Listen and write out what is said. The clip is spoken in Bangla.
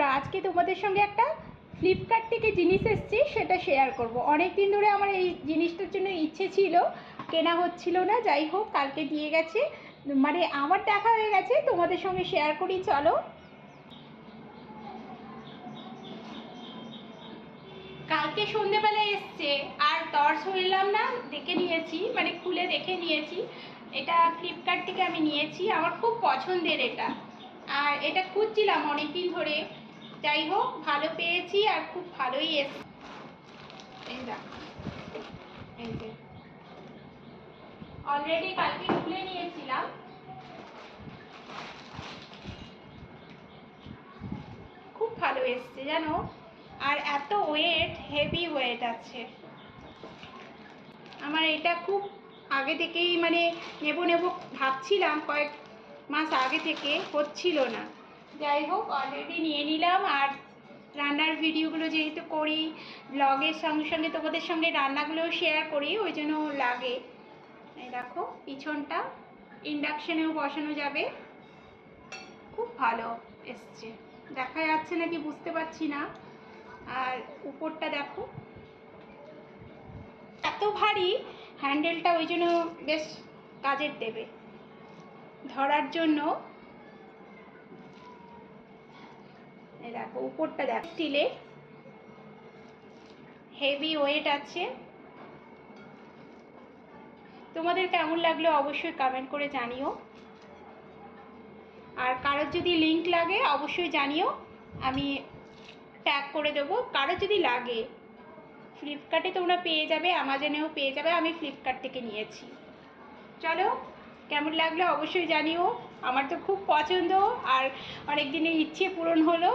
বন্ধুরা, আজকে তোমাদের সঙ্গে একটা ফ্লিপকার্ট থেকে জিনিস এসেছে, সেটা শেয়ার করব। অনেক দিন ধরে আমার এই জিনিসটার জন্য ইচ্ছে ছিল, কেনা হচ্ছিল না। যাই হোক, কালকে দিয়ে গেছে, মানে আমার দেখা হয়ে গেছে, তোমাদের সঙ্গে শেয়ার করি, চলো। কালকে সন্ধেবেলা এসছে, আর তর সইলাম না, দেখে নিয়েছি, মানে খুলে দেখে নিয়েছি। এটা ফ্লিপকার্ট থেকে আমি নিয়েছি, আমার খুব পছন্দের এটা। আর এটা খুঁজছিলাম অনেক দিন ধরে। যাই হোক, ভালো পেয়েছি আর খুব ভালোই এসছে। এই দেখো, এই যে অলরেডি কালকে খুলে নিয়েছিলাম। খুব ভালো এসছে জানো। আর এত ওয়েট, হেভি ওয়েট আছে। আমার এটা খুব আগে থেকেই মানে নেব নেব ভাবছিলাম, কয়েক মাস আগে থেকে, হচ্ছিল না। যাই হোক, অলরেডি নিয়ে নিলাম। আর রান্নার ভিডিওগুলো যেহেতু করি, ব্লগের সঙ্গে সঙ্গে তোমাদের সঙ্গে রান্নাগুলোও শেয়ার করি, ওই জন্য লাগে। এই দেখো, পিছনটা ইন্ডাকশানেও বসানো যাবে। খুব ভালো এসছে, দেখা যাচ্ছে নাকি বুঝতে পারছি না। আর উপরটা দেখো, এত ভারী হ্যান্ডেলটা, ওই জন্য বেশ কাজের দেবে ধরার জন্য। এই দেখো, উপরটা দেখো, স্টিলের, হেভি ওয়েট আছে। তোমাদের কেমন লাগলো অবশ্যই কমেন্ট করে জানিও। আর কারোর যদি লিংক লাগে অবশ্যই জানিও, আমি ট্যাগ করে দেবো। কারোর যদি লাগে, ফ্লিপকার্টে তোমরা পেয়ে যাবে, অ্যামাজনেও পেয়ে যাবে, আমি ফ্লিপকার্ট থেকে নিয়েছি। চলো, কেমন লাগলো অবশ্যই জানিও। আমার তো খুব পছন্দ, আর অনেক দিনের ইচ্ছে পূরণ হলো।